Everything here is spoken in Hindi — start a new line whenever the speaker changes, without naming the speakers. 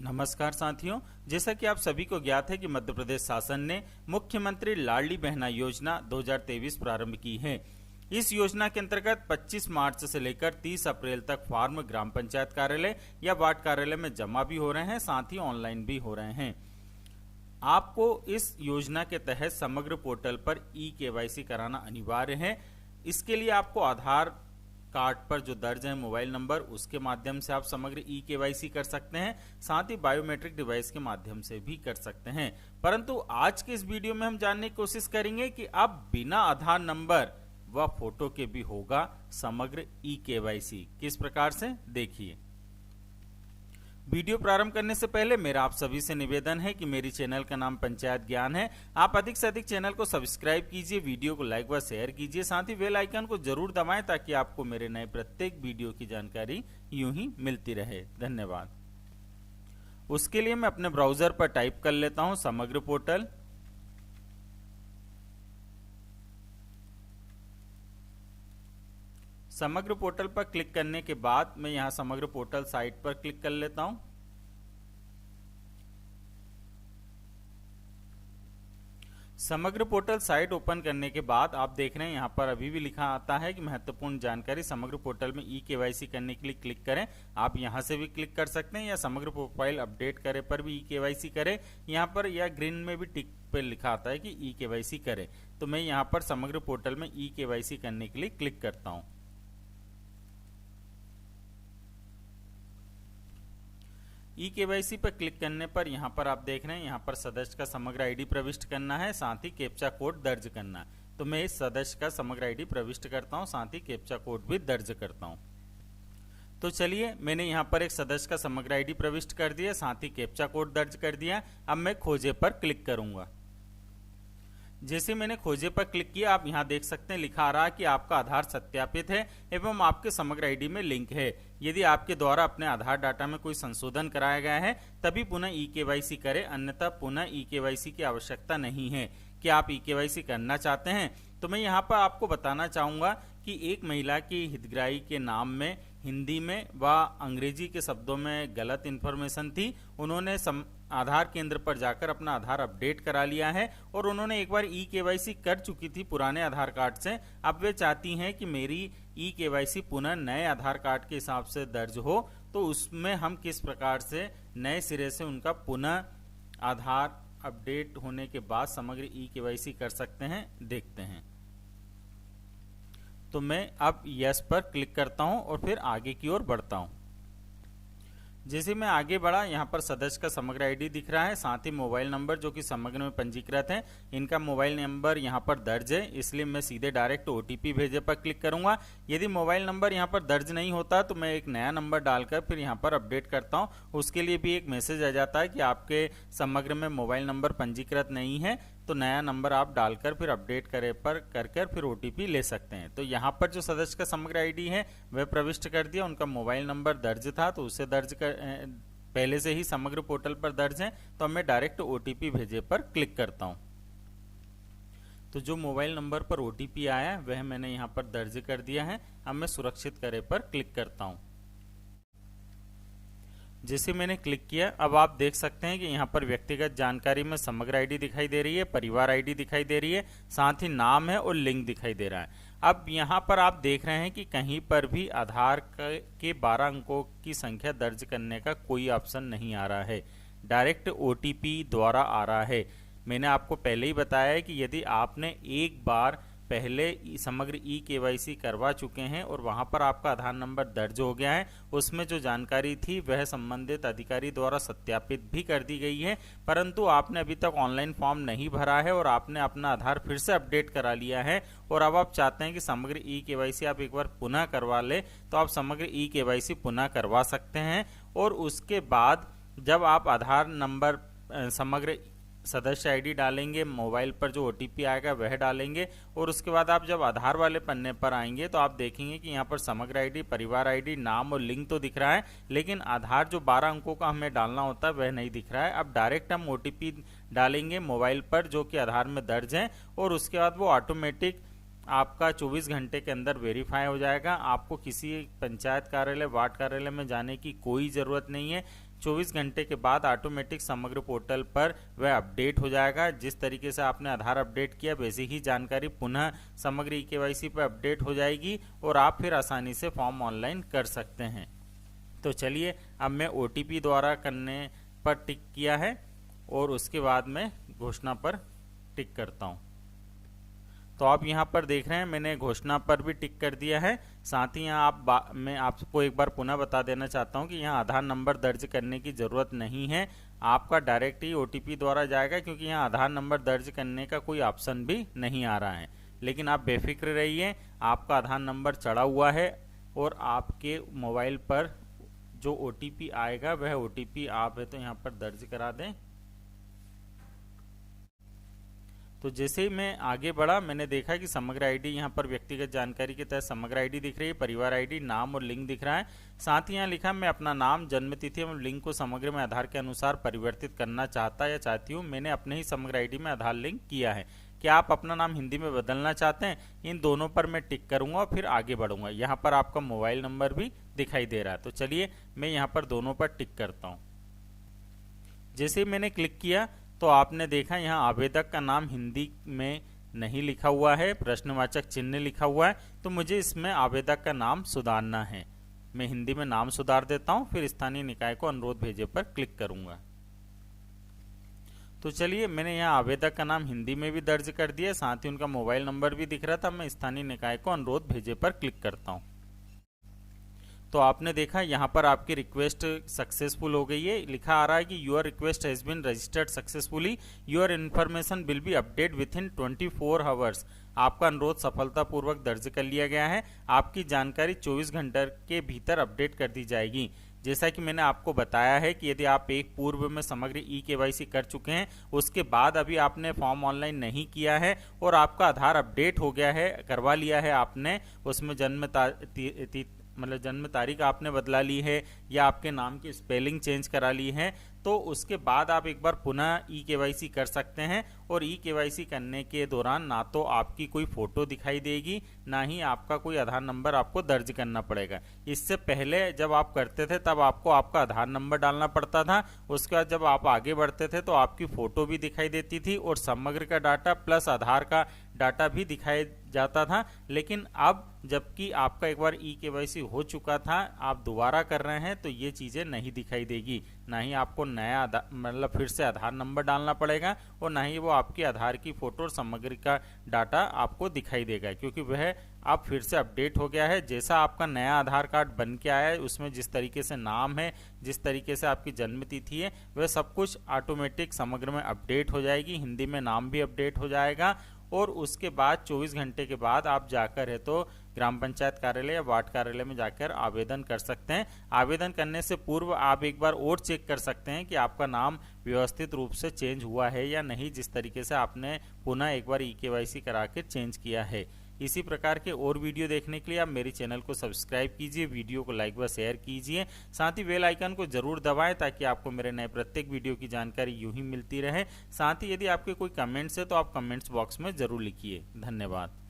नमस्कार साथियों, जैसा कि आप सभी को ज्ञात है कि मध्य प्रदेश शासन ने मुख्यमंत्री लाडली बहना योजना 2023 प्रारंभ की है। इस योजना के अंतर्गत 25 मार्च से लेकर 30 अप्रैल तक फॉर्म ग्राम पंचायत कार्यालय या वार्ड कार्यालय में जमा भी हो रहे हैं, साथ ही ऑनलाइन भी हो रहे हैं। आपको इस योजना के तहत समग्र पोर्टल पर ई-केवाईसी कराना अनिवार्य है। इसके लिए आपको आधार कार्ड पर जो दर्ज है मोबाइल नंबर, उसके माध्यम से आप समग्र ई-केवाईसी कर सकते हैं। साथ ही बायोमेट्रिक डिवाइस के माध्यम से भी कर सकते हैं। परंतु आज के इस वीडियो में हम जानने की कोशिश करेंगे कि अब बिना आधार नंबर व फोटो के भी होगा समग्र ई-केवाईसी। किस प्रकार से, देखिए। वीडियो प्रारंभ करने से पहले मेरा आप सभी से निवेदन है कि मेरी चैनल का नाम पंचायत ज्ञान है। आप अधिक से अधिक चैनल को सब्सक्राइब कीजिए, वीडियो को लाइक व शेयर कीजिए, साथ ही बेल आइकन को जरूर दबाएं ताकि आपको मेरे नए प्रत्येक वीडियो की जानकारी यूं ही मिलती रहे। धन्यवाद। उसके लिए मैं अपने ब्राउजर पर टाइप कर लेता हूं समग्र पोर्टल। समग्र पोर्टल पर क्लिक करने के बाद मैं यहां समग्र पोर्टल साइट पर क्लिक कर लेता हूं। समग्र पोर्टल साइट ओपन करने के बाद आप देख रहे हैं यहां पर अभी भी लिखा आता है कि महत्वपूर्ण जानकारी समग्र पोर्टल में ई-केवाईसी करने के लिए क्लिक करें। आप यहां से भी क्लिक कर सकते हैं या समग्र प्रोफाइल अपडेट करे पर भी ई-केवाईसी करें। यहां पर या ग्रीन में भी टिक पे लिखा आता है कि ई-केवाईसी करें। तो मैं यहां पर समग्र पोर्टल में ई-केवाईसी करने के लिए क्लिक करता हूं। ई-केवाईसी पर क्लिक करने पर यहां पर आप देख रहे हैं यहां पर सदस्य का समग्र आईडी प्रविष्ट करना है, साथ ही कैप्चा कोड दर्ज करना है। तो मैं इस सदस्य का समग्र आईडी प्रविष्ट करता हूं, साथ ही कैप्चा कोड भी दर्ज करता हूं। तो चलिए, मैंने यहां पर एक सदस्य का समग्र आईडी प्रविष्ट कर दिया, साथ ही कैप्चा कोड दर्ज कर दिया। अब मैं खोजे पर क्लिक करूंगा। जैसे मैंने खोजे पर क्लिक किया, आप यहां देख सकते हैं लिखा आ रहा है कि आपका आधार सत्यापित है एवं आपके समग्र आईडी में लिंक है। यदि आपके द्वारा अपने आधार डाटा में कोई संशोधन कराया गया है तभी पुनः ई-केवाईसी करें, अन्यथा पुनः ई-केवाईसी की आवश्यकता नहीं है। क्या आप ई-केवाईसी करना चाहते हैं? तो मैं यहाँ पर आपको बताना चाहूंगा कि एक महिला की हितग्राही के नाम में हिंदी में व अंग्रेजी के शब्दों में गलत इन्फॉर्मेशन थी। उन्होंने आधार केंद्र पर जाकर अपना आधार अपडेट करा लिया है और उन्होंने एक बार ई-केवाईसी कर चुकी थी पुराने आधार कार्ड से। अब वे चाहती हैं कि मेरी ई-केवाईसी पुनः नए आधार कार्ड के हिसाब से दर्ज हो। तो उसमें हम किस प्रकार से नए सिरे से उनका पुनः आधार अपडेट होने के बाद समग्र ई-केवाईसी कर सकते हैं, देखते हैं। तो मैं अब यस पर क्लिक करता हूं और फिर आगे की ओर बढ़ता हूं। जैसे मैं आगे बढ़ा, यहाँ पर सदस्य का समग्र आईडी दिख रहा है, साथ ही मोबाइल नंबर जो कि समग्र में पंजीकृत है, इनका मोबाइल नंबर यहाँ पर दर्ज है, इसलिए मैं सीधे डायरेक्ट ओटीपी भेजे पर क्लिक करूंगा। यदि मोबाइल नंबर यहाँ पर दर्ज नहीं होता तो मैं एक नया नंबर डालकर फिर यहाँ पर अपडेट करता हूँ। उसके लिए भी एक मैसेज आ जाता है कि आपके समग्र में मोबाइल नंबर पंजीकृत नहीं है, तो नया नंबर आप डालकर फिर अपडेट करे पर कर फिर ओटीपी ले सकते हैं। तो यहाँ पर जो सदस्य का समग्र आईडी है वह प्रविष्ट कर दिया, उनका मोबाइल नंबर दर्ज था तो उसे दर्ज कर पहले से ही समग्र पोर्टल पर दर्ज है। तो मैं डायरेक्ट ओटीपी भेजे पर क्लिक करता हूँ। तो जो मोबाइल नंबर पर ओटीपी आया वह मैंने यहाँ पर दर्ज कर दिया है। अब मैं सुरक्षित करे पर क्लिक करता हूँ। जैसे मैंने क्लिक किया, अब आप देख सकते हैं कि यहाँ पर व्यक्तिगत जानकारी में समग्र आईडी दिखाई दे रही है, परिवार आईडी दिखाई दे रही है, साथ ही नाम है और लिंक दिखाई दे रहा है। अब यहाँ पर आप देख रहे हैं कि कहीं पर भी आधार के 12 अंकों की संख्या दर्ज करने का कोई ऑप्शन नहीं आ रहा है, डायरेक्ट ओटीपी द्वारा आ रहा है। मैंने आपको पहले ही बताया है कि यदि आपने एक बार पहले समग्र ई-केवाईसी करवा चुके हैं और वहां पर आपका आधार नंबर दर्ज हो गया है, उसमें जो जानकारी थी वह संबंधित अधिकारी द्वारा सत्यापित भी कर दी गई है, परंतु आपने अभी तक ऑनलाइन फॉर्म नहीं भरा है और आपने अपना आधार फिर से अपडेट करा लिया है और अब आप चाहते हैं कि समग्र ई-केवाईसी आप एक बार पुनः करवा ले, तो आप समग्र ई-केवाईसी पुनः करवा सकते हैं। और उसके बाद जब आप आधार नंबर समग्र सदस्य आईडी डालेंगे, मोबाइल पर जो ओटीपी आएगा वह डालेंगे और उसके बाद आप जब आधार वाले पन्ने पर आएंगे तो आप देखेंगे कि यहाँ पर समग्र आईडी, परिवार आईडी, नाम और लिंक तो दिख रहा है, लेकिन आधार जो 12 अंकों का हमें डालना होता है वह नहीं दिख रहा है। अब डायरेक्ट हम ओटीपी डालेंगे मोबाइल पर जो कि आधार में दर्ज है और उसके बाद वो ऑटोमेटिक आपका 24 घंटे के अंदर वेरीफाई हो जाएगा। आपको किसी पंचायत कार्यालय, वार्ड कार्यालय में जाने की कोई ज़रूरत नहीं है। 24 घंटे के बाद ऑटोमेटिक समग्र पोर्टल पर वह अपडेट हो जाएगा। जिस तरीके से आपने आधार अपडेट किया वैसी ही जानकारी पुनः समग्र eKYC पर अपडेट हो जाएगी और आप फिर आसानी से फॉर्म ऑनलाइन कर सकते हैं। तो चलिए अब मैं OTP द्वारा करने पर टिक किया है और उसके बाद मैं घोषणा पर टिक करता हूं। तो आप यहां पर देख रहे हैं मैंने घोषणा पर भी टिक कर दिया है। साथ ही यहाँ मैं आपको एक बार पुनः बता देना चाहता हूं कि यहाँ आधार नंबर दर्ज करने की ज़रूरत नहीं है, आपका डायरेक्ट ही OTP द्वारा जाएगा, क्योंकि यहाँ आधार नंबर दर्ज करने का कोई ऑप्शन भी नहीं आ रहा है। लेकिन आप बेफिक्र रहिए, आपका आधार नंबर चढ़ा हुआ है और आपके मोबाइल पर जो OTP आएगा वह OTP आप है तो यहाँ पर दर्ज करा दें। तो जैसे ही मैं आगे बढ़ा मैंने देखा कि समग्र आईडी यहाँ पर व्यक्तिगत जानकारी के तहत समग्र आईडी दिख रही है, परिवार आईडी, नाम और लिंग दिख रहा है। साथ ही यहाँ लिखा मैं अपना नाम, जन्म तिथि एवं लिंग को समग्र में आधार के अनुसार परिवर्तित करना चाहता या चाहती हूँ। मैंने अपने ही समग्र आईडी में आधार लिंक किया है। क्या आप अपना नाम हिंदी में बदलना चाहते हैं? इन दोनों पर मैं टिक करूंगा और फिर आगे बढ़ूंगा। यहाँ पर आपका मोबाइल नंबर भी दिखाई दे रहा है। तो चलिए मैं यहाँ पर दोनों पर टिक करता हूँ। जैसे ही मैंने क्लिक किया तो आपने देखा यहाँ आवेदक का नाम हिंदी में नहीं लिखा हुआ है, प्रश्नवाचक चिन्ह लिखा हुआ है। तो मुझे इसमें आवेदक का नाम सुधारना है। मैं हिंदी में नाम सुधार देता हूँ, फिर स्थानीय निकाय को अनुरोध भेजे पर क्लिक करूंगा। तो चलिए मैंने यहाँ आवेदक का नाम हिंदी में भी दर्ज कर दिया, साथ ही उनका मोबाइल नंबर भी दिख रहा था। मैं स्थानीय निकाय को अनुरोध भेजे पर क्लिक करता हूँ। तो आपने देखा यहाँ पर आपकी रिक्वेस्ट सक्सेसफुल हो गई है। लिखा आ रहा है कि your request has been registered successfully, your information will be update within 24 hours. आपका अनुरोध सफलतापूर्वक दर्ज कर लिया गया है। आपकी जानकारी 24 घंटे के भीतर अपडेट कर दी जाएगी। जैसा कि मैंने आपको बताया है कि यदि आप एक पूर्व में समग्र eKYC कर चुके हैं, उसके बाद अभी आपने फॉर्म ऑनलाइन नहीं किया है और आपका आधार अपडेट हो गया है, करवा लिया है आपने, उसमें जन्म तारीख आपने बदला ली है या आपके नाम की स्पेलिंग चेंज करा ली है, तो उसके बाद आप एक बार पुनः eKYC कर सकते हैं। और eKYC करने के दौरान ना तो आपकी कोई फोटो दिखाई देगी, ना ही आपका कोई आधार नंबर आपको दर्ज करना पड़ेगा। इससे पहले जब आप करते थे तब आपको आपका आधार नंबर डालना पड़ता था। उसके बाद जब आप आगे बढ़ते थे तो आपकी फोटो भी दिखाई देती थी और समग्र का डाटा प्लस आधार का डाटा भी दिखाई जाता था। लेकिन अब जबकि आपका एक बार eKYC हो चुका था, आप दोबारा कर रहे हैं तो ये चीज़ें नहीं दिखाई देगी। ना ही आपको नया फिर से आधार नंबर डालना पड़ेगा और ना ही वो आपकी आधार की फोटो और समग्र का डाटा आपको दिखाई देगा, क्योंकि वह अब फिर से अपडेट हो गया है। जैसा आपका नया आधार कार्ड बन के आया है, उसमें जिस तरीके से नाम है, जिस तरीके से आपकी जन्म तिथि है, वह सब कुछ ऑटोमेटिक समग्र में अपडेट हो जाएगी। हिंदी में नाम भी अपडेट हो जाएगा और उसके बाद 24 घंटे के बाद आप जाकर है तो ग्राम पंचायत कार्यालय या वार्ड कार्यालय में जाकर आवेदन कर सकते हैं। आवेदन करने से पूर्व आप एक बार और चेक कर सकते हैं कि आपका नाम व्यवस्थित रूप से चेंज हुआ है या नहीं, जिस तरीके से आपने पुनः एक बार eKYC करा के चेंज किया है। इसी प्रकार के और वीडियो देखने के लिए आप मेरे चैनल को सब्सक्राइब कीजिए, वीडियो को लाइक व शेयर कीजिए, साथ ही बेल आइकन को जरूर दबाएं ताकि आपको मेरे नए प्रत्येक वीडियो की जानकारी यूं ही मिलती रहे। साथ ही यदि आपके कोई कमेंट्स है तो आप कमेंट्स बॉक्स में जरूर लिखिए। धन्यवाद।